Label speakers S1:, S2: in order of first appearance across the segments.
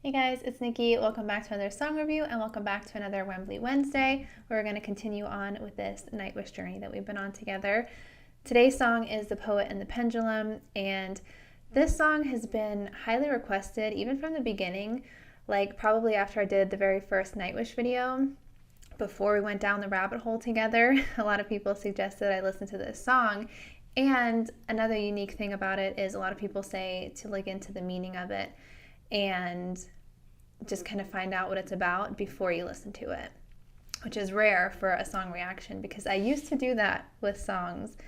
S1: Hey guys, it's Nikki. Welcome back to another song review and welcome back to another Wembley Wednesday, where we're going to continue on with this Nightwish journey that we've been on together. Today's song is The Poet and the Pendulum, and this song has been highly requested even from the beginning, like probably after I did the very first Nightwish video. Before we went down the rabbit hole together, a lot of people suggested I listen to this song. And another unique thing about it is a lot of people say to look into the meaning of it and just kind of find out what it's about before you listen to it, which is rare for a song reaction because I used to do that with songs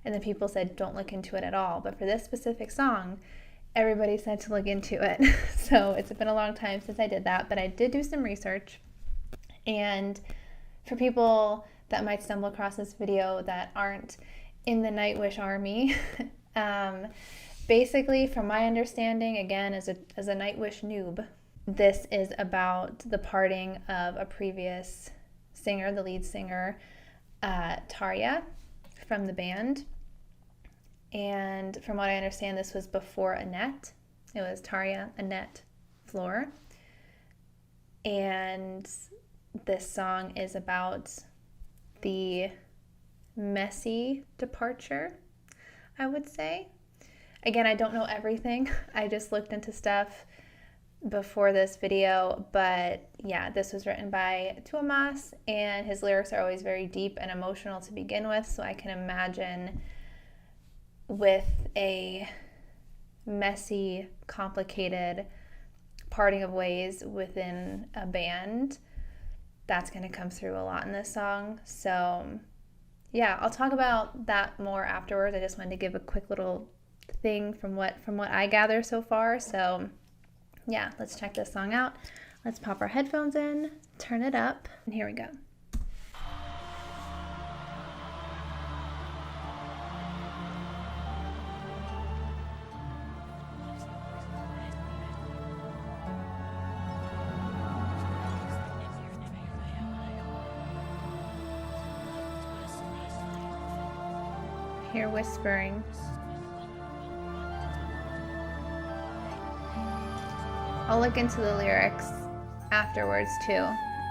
S1: and then people said don't look into it at all. But for this specific song, everybody said to look into it. So it's been a long time since I did that, but I did do some research. And for people that might stumble across this video that aren't in the Nightwish army, basically from my understanding, again, as a Nightwish noob, this is about the parting of a previous singer, the lead singer, Tarja, from the band. And from what I understand, this was before Annette. It was Tarja, Annette, Floor. And this song is about the messy departure, I would say. Again, I don't know everything. I just looked into stuff before this video, but yeah, this was written by Tuomas, and his lyrics are always very deep and emotional to begin with, so I can imagine with a messy, complicated parting of ways within a band, that's going to come through a lot in this song. So yeah, I'll talk about that more afterwards. I just wanted to give a quick little thing from what I gather so far. So yeah, let's check this song out. Let's pop our headphones in, turn it up, and here we go. Hear whispering. I'll look into the lyrics afterwards too.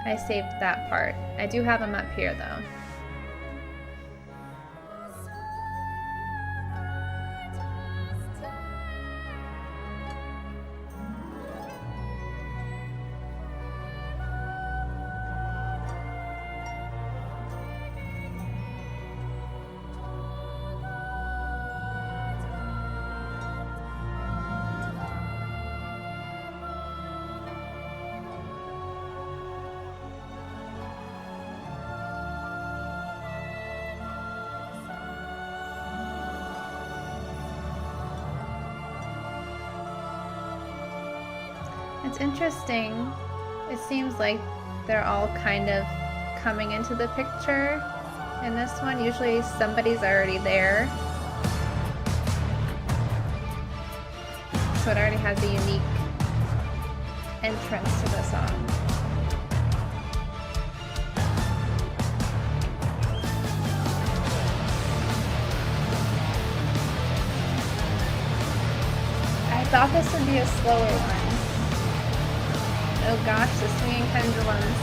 S1: I saved that part. I do have them up here though. It's interesting. It seems like they're all kind of coming into the picture in this one. Usually somebody's already there. So it already has a unique entrance to the song. I thought this would be a slower one. Oh gosh, the swinging pendulums.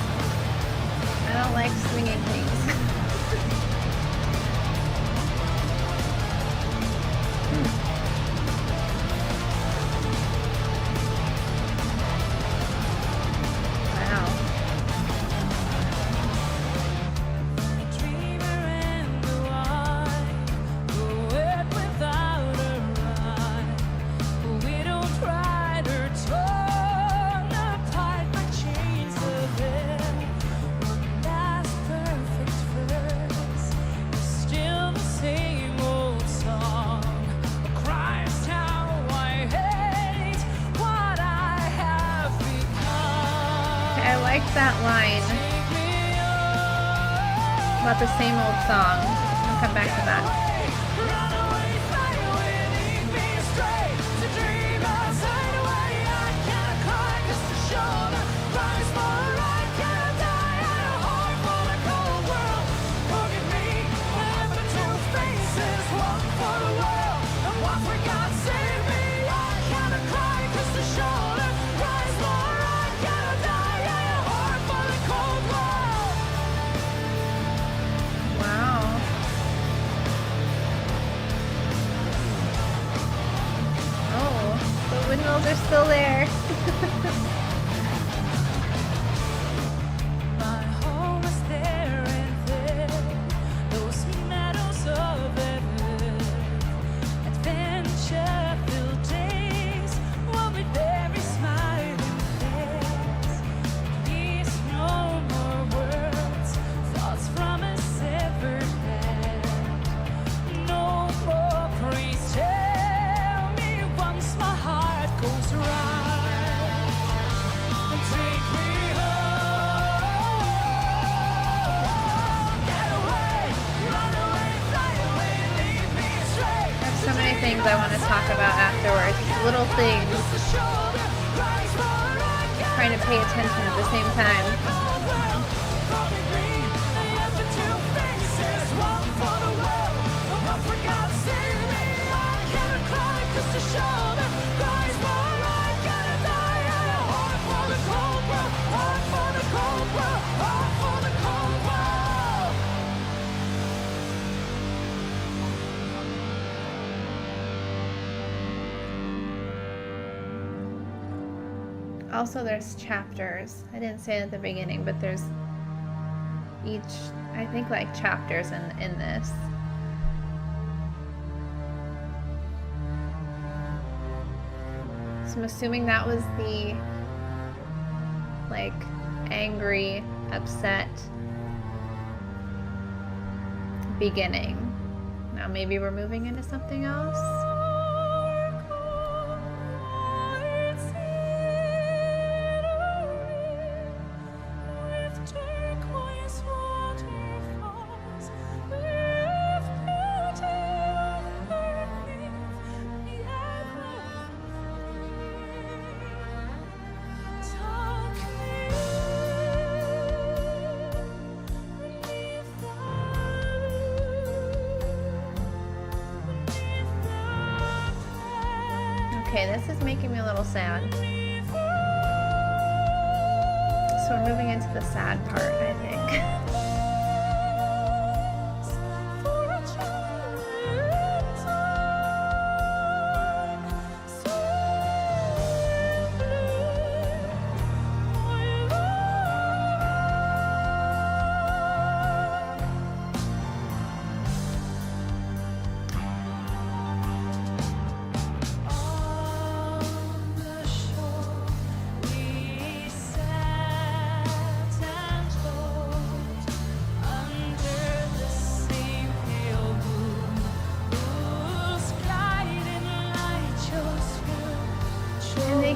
S1: I don't like swinging things. I like that line about the same old song. I'll come back to that.
S2: Watch we got save me. I kinda cry 'cause the shoulder rise more.
S1: things I want to talk about afterwards. Little things. Trying to pay attention at the same time. Also, there's chapters. I didn't say it at the beginning, but there's each, I think, like chapters in this. So I'm assuming that was the like angry, upset beginning. Now maybe we're moving into something else. Okay, this is making me a little sad. So we're moving into the sad part, I think.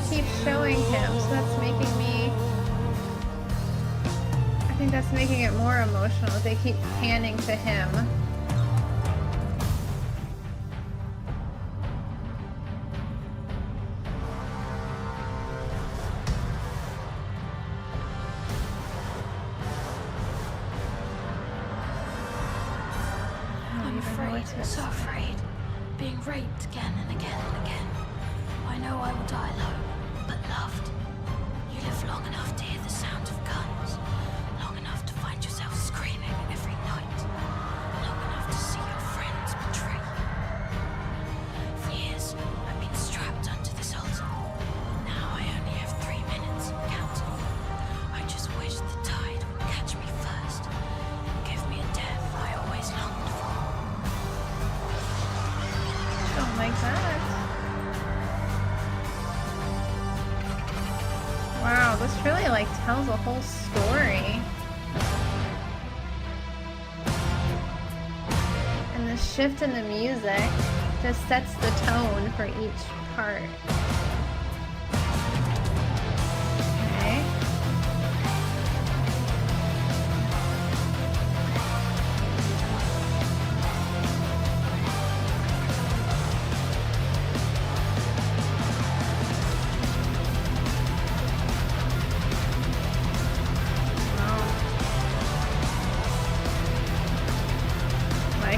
S1: Keep showing him, so that's making me, I think that's making it more emotional. They keep panning to him.
S2: I'm afraid, so afraid, being raped again and again and again. I know I will die alone, but loved. You live long enough to hear the sound of guns, long enough to find yourself screaming every night, long enough to see your friends betray you. For years, I've been strapped onto this altar. Now I only have 3 minutes, counting. I just wish the tide would catch me first, and give me a death I always longed for.
S1: Don't like that. Wow, this really like tells a whole story. And the shift in the music just sets the tone for each part. Okay.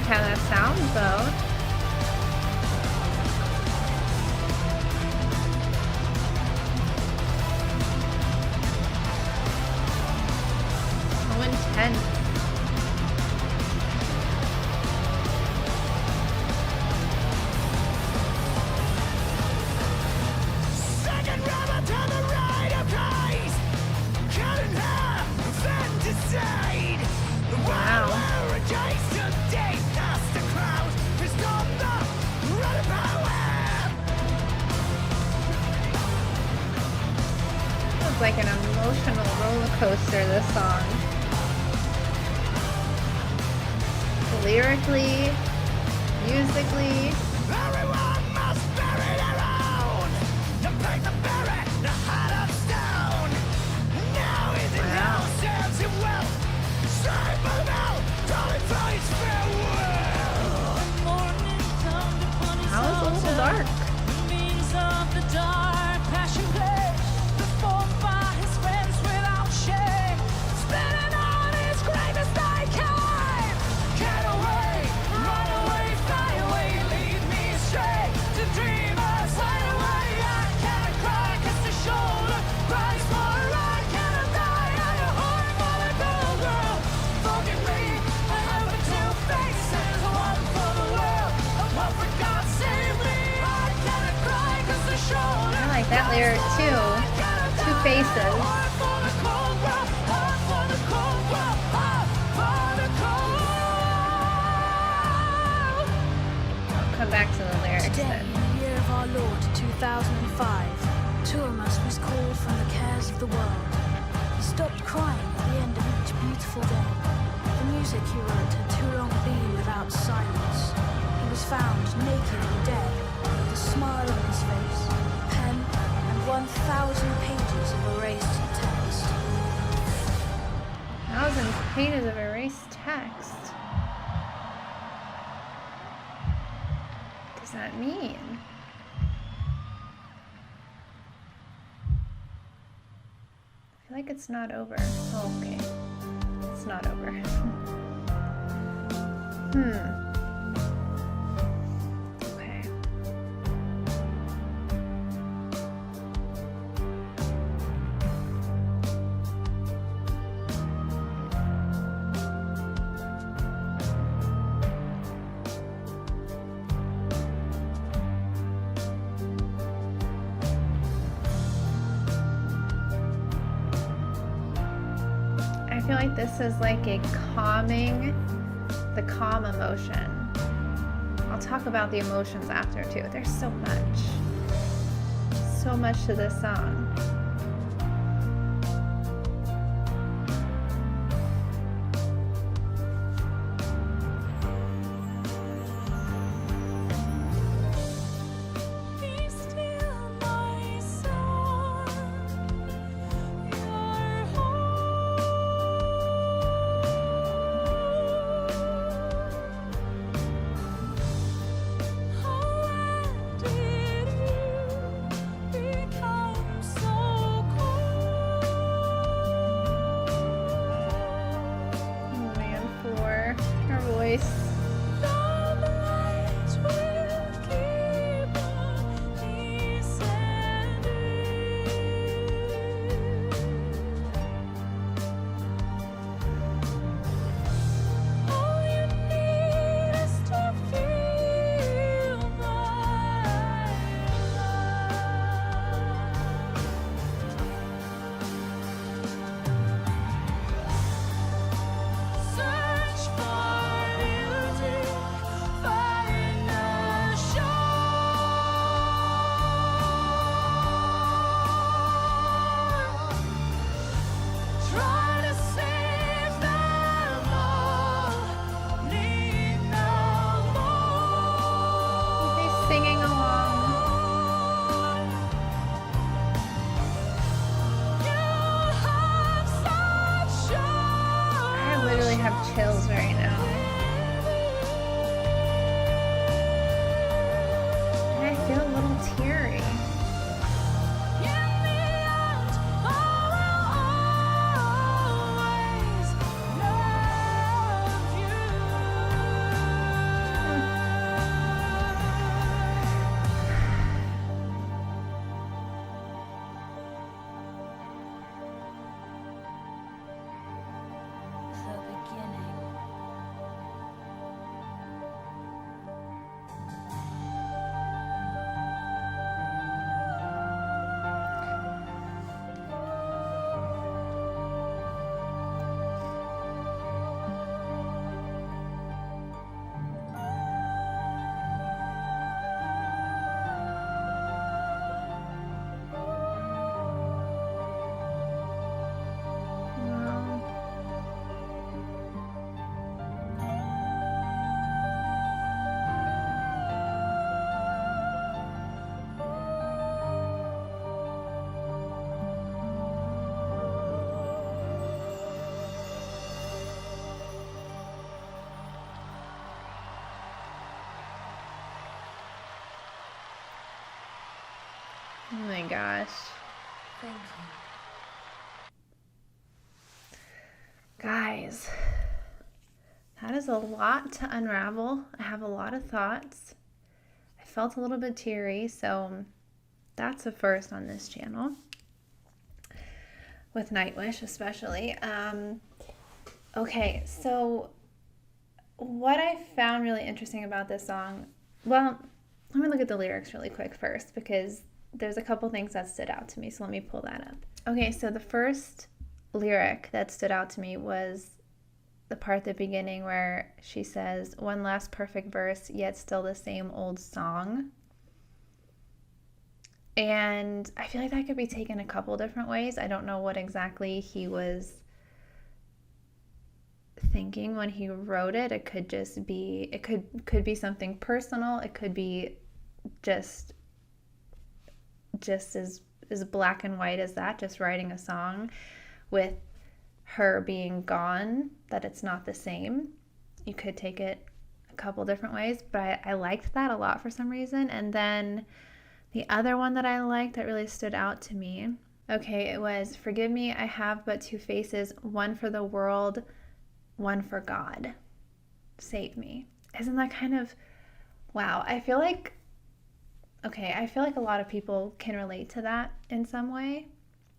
S1: How that sounds though. So intense.
S3: Second rubber to the right of Christ. Cutting her, fantaside.
S1: Wow.
S3: We're a case of death.
S1: It's like an emotional roller coaster, this song. Lyrically, musically.
S3: Everyone must bury their own. To break the barrier, the heart of stone. Now is it now serves him well. Sorry for the bell, calling for his farewell.
S1: How is the voices. I'll come back to the lyrics
S2: Today,
S1: then.
S2: in the year of our Lord 2005, two of us was called from the cares of the world. He stopped crying at the end of each beautiful day. The music he wrote had too long been without silence. He was found naked and dead, with a smile on his face, a pen, and 1,000 pages of erased text.
S1: 1,000 pages of erased text. What does that mean? I feel like it's not over. Oh, okay. It's not over. Okay. I feel like this is like a the calm emotion. I'll talk about the emotions after too. There's so much to this song. Chills right now. And I feel a little teary. Oh my gosh.
S2: Thank you.
S1: Guys, that is a lot to unravel. I have a lot of thoughts. I felt a little bit teary, so that's a first on this channel. With Nightwish especially. Okay, so what I found really interesting about this song, well, let me look at the lyrics really quick first because there's a couple things that stood out to me, so let me pull that up. Okay, so the first lyric that stood out to me was the part at the beginning where she says, "One last perfect verse, yet still the same old song." And I feel like that could be taken a couple different ways. I don't know what exactly he was thinking when he wrote it. It could just be, it could be something personal. It could be just as black and white as that, just writing a song with her being gone, that it's not the same. You could take it a couple different ways, but I liked that a lot for some reason. And then the other one that I liked that really stood out to me, okay, it was, "Forgive me, I have but two faces, one for the world, one for God. Save me." Isn't that kind of, wow, I feel like a lot of people can relate to that in some way.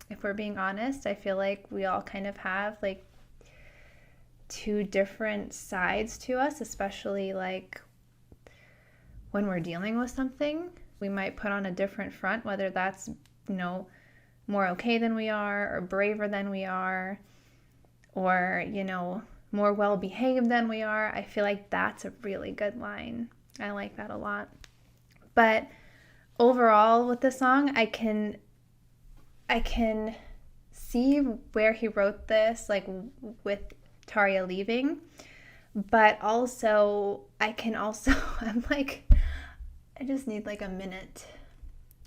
S1: If we're being honest, I feel like we all kind of have like two different sides to us, especially like when we're dealing with something. We might put on a different front, whether that's, more okay than we are, or braver than we are, or, more well behaved than we are. I feel like that's a really good line. I like that a lot. But overall with the song, I can see where he wrote this, like with Tarja leaving, but also I'm like, I just need like a minute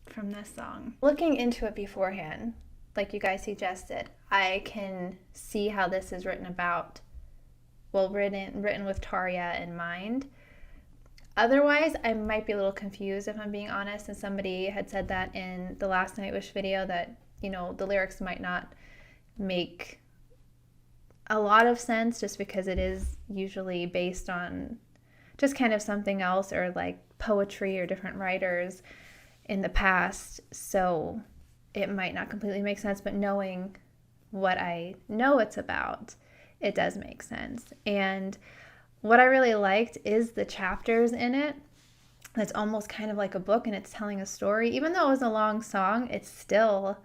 S1: from this song. Looking into it beforehand, like you guys suggested, I can see how this is written with Tarja in mind. Otherwise, I might be a little confused if I'm being honest, and somebody had said that in the last Nightwish video that, the lyrics might not make a lot of sense just because it is usually based on just kind of something else, or like poetry or different writers in the past. So it might not completely make sense, but knowing what I know it's about, it does make sense. And what I really liked is the chapters in it. It's almost kind of like a book, and it's telling a story. Even though it was a long song, it's still,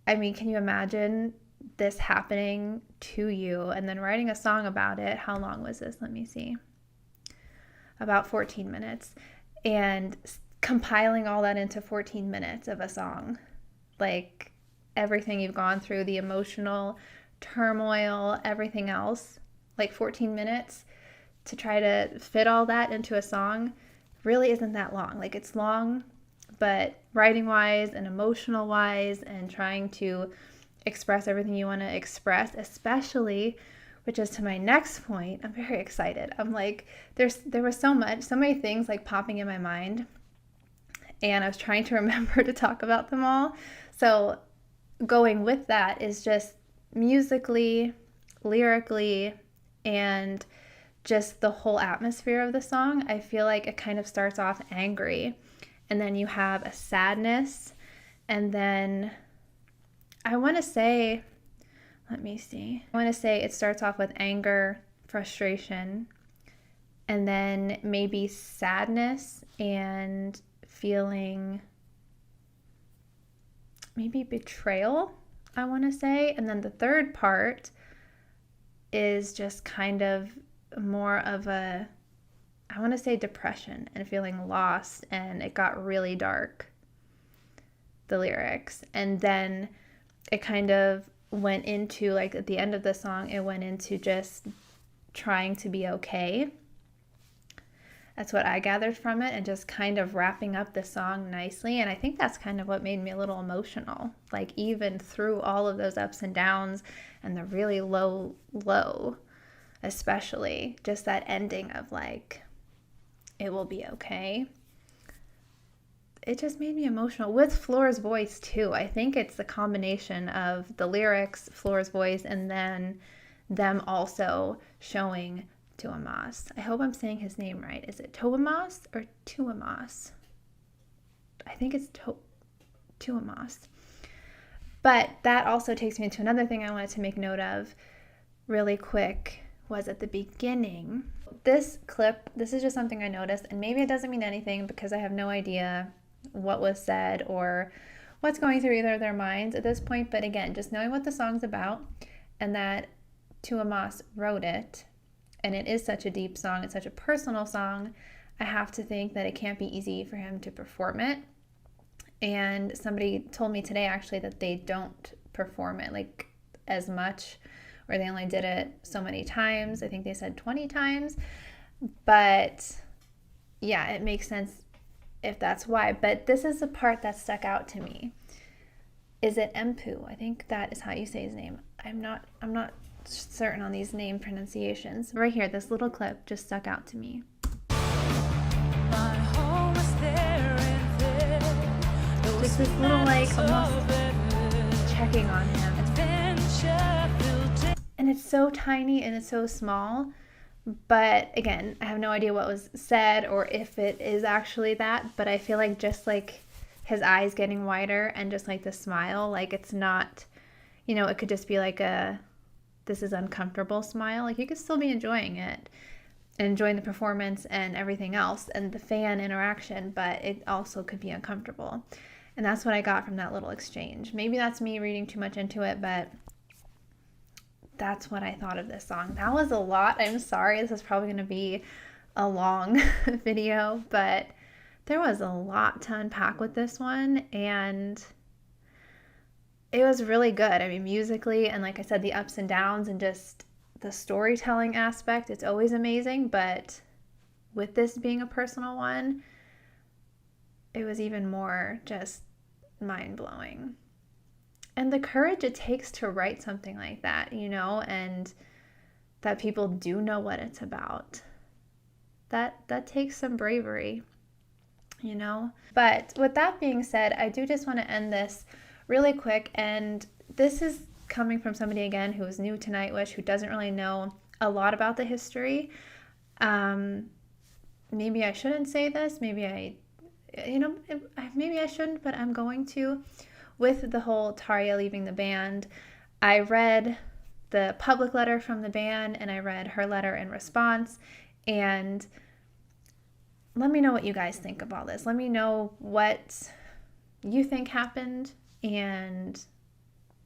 S1: can you imagine this happening to you and then writing a song about it? How long was this? Let me see. About 14 minutes. And compiling all that into 14 minutes of a song. Like everything you've gone through, the emotional turmoil, everything else, like 14 minutes to try to fit all that into a song really isn't that long. Like it's long, but writing wise and emotional wise, and trying to express everything you want to express, especially, which is to my next point, I'm very excited. I'm like, there was so many things like popping in my mind, and I was trying to remember to talk about them all. So going with that is just musically, lyrically, and just the whole atmosphere of the song. I feel like it kind of starts off angry, and then you have a sadness, and then I want to say it starts off with anger, frustration, and then maybe sadness and feeling maybe betrayal, I want to say. And then the third part is just kind of more of a, I want to say depression and feeling lost, and it got really dark, the lyrics. And then it kind of went into, like at the end of the song, it went into just trying to be okay. That's what I gathered from it, and just kind of wrapping up the song nicely. And I think that's kind of what made me a little emotional, like even through all of those ups and downs and the really low, especially just that ending of like, it will be okay. It just made me emotional, with Floor's voice too. I think it's the combination of the lyrics, Floor's voice, and then them also showing Tuomas. I hope I'm saying his name right. Is it Tuomas or Tuomas? I think it's Tuomas. But that also takes me into another thing I wanted to make note of really quick, was at the beginning. This clip, this is just something I noticed, and maybe it doesn't mean anything because I have no idea what was said or what's going through either of their minds at this point. But again, just knowing what the song's about and that Tuomas wrote it, and it is such a deep song, it's such a personal song, I have to think that it can't be easy for him to perform it. And somebody told me today actually that they don't perform it like as much, or they only did it so many times. I think they said 20 times. But yeah, it makes sense if that's why. But this is the part that stuck out to me. Is it Empu? I think that is how you say his name. I'm not certain on these name pronunciations. Right here, this little clip just stuck out to me.
S3: My home is there and there.
S1: Just this little, like, almost checking on him. And it's so tiny and it's so small. But again, I have no idea what was said or if it is actually that. But I feel like just like his eyes getting wider and just like the smile, like it's not, you know, it could just be like a, this is uncomfortable smile. Like you could still be enjoying it and enjoying the performance and everything else and the fan interaction, but it also could be uncomfortable. And that's what I got from that little exchange. Maybe that's me reading too much into it, but that's what I thought of this song. That was a lot. I'm sorry. This is probably going to be a long video, but there was a lot to unpack with this one, and it was really good. I mean, musically, and like I said, the ups and downs and just the storytelling aspect, it's always amazing, but with this being a personal one, it was even more just mind-blowing. And the courage it takes to write something like that, you know, and that people do know what it's about. That takes some bravery, you know. But with that being said, I do just want to end this really quick, and this is coming from somebody, again, who is new to Nightwish, who doesn't really know a lot about the history. Maybe I shouldn't say this, maybe I shouldn't, but I'm going to. With the whole Tarja leaving the band, I read the public letter from the band and I read her letter in response, and let me know what you guys think of all this. Let me know what you think happened and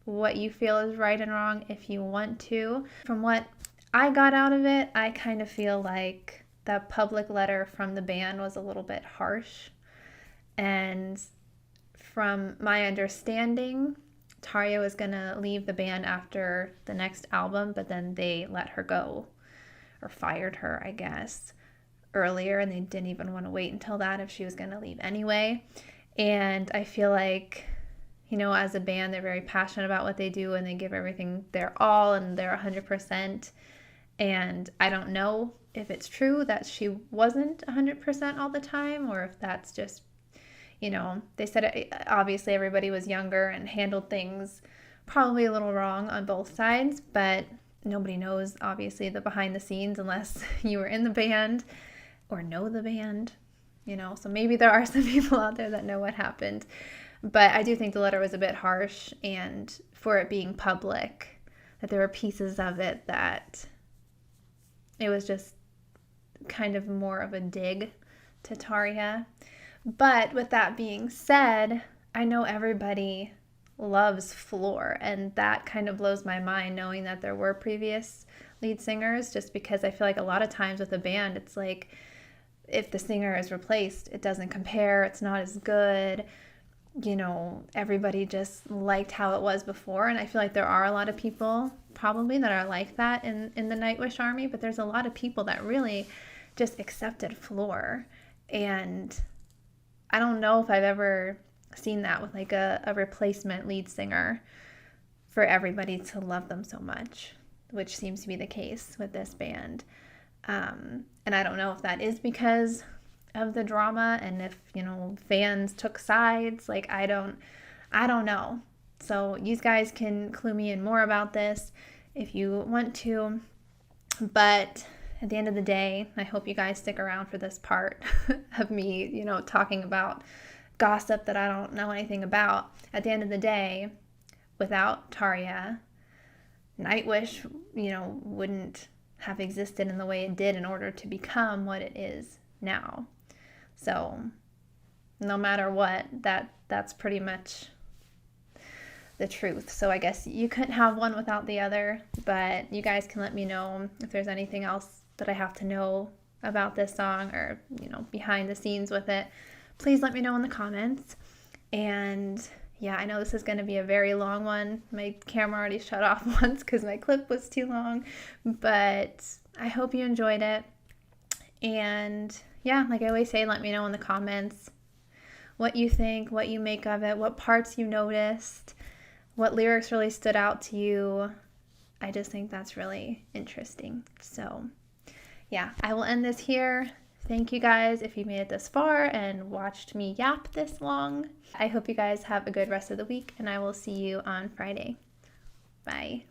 S1: what you feel is right and wrong if you want to. From what I got out of it, I kind of feel like the public letter from the band was a little bit harsh. And from my understanding, Tarja was going to leave the band after the next album, but then they let her go, or fired her, I guess, earlier, and they didn't even want to wait until that if she was going to leave anyway. And I feel like, you know, as a band, they're very passionate about what they do and they give everything their all and they're 100%. And I don't know if it's true that she wasn't 100% all the time, or if that's just, you know, they said obviously everybody was younger and handled things probably a little wrong on both sides, but nobody knows, obviously, the behind the scenes unless you were in the band or know the band, you know. So maybe there are some people out there that know what happened. But I do think the letter was a bit harsh, and for it being public, that there were pieces of it that it was just kind of more of a dig to Tarja. But with that being said, I know everybody loves Floor, and that kind of blows my mind knowing that there were previous lead singers, just because I feel like a lot of times with a band, it's like if the singer is replaced, it doesn't compare, it's not as good. You know, everybody just liked how it was before, and I feel like there are a lot of people probably that are like that in the Nightwish army, but there's a lot of people that really just accepted Floor, and I don't know if I've ever seen that with like a replacement lead singer for everybody to love them so much, which seems to be the case with this band. And I don't know if that is because of the drama and if, you know, fans took sides. Like, I don't know. So you guys can clue me in more about this if you want to. But at the end of the day, I hope you guys stick around for this part of me, you know, talking about gossip that I don't know anything about. At the end of the day, without Tarja, Nightwish, you know, wouldn't have existed in the way it did in order to become what it is now. So no matter what, that's pretty much the truth. So I guess you couldn't have one without the other, but you guys can let me know if there's anything else that I have to know about this song or, behind the scenes with it. Please let me know in the comments. And yeah, I know this is going to be a very long one. My camera already shut off once because my clip was too long, but I hope you enjoyed it. And yeah, like I always say, let me know in the comments what you think, what you make of it, what parts you noticed, what lyrics really stood out to you. I just think that's really interesting. So yeah, I will end this here. Thank you guys if you made it this far and watched me yap this long. I hope you guys have a good rest of the week, and I will see you on Friday. Bye.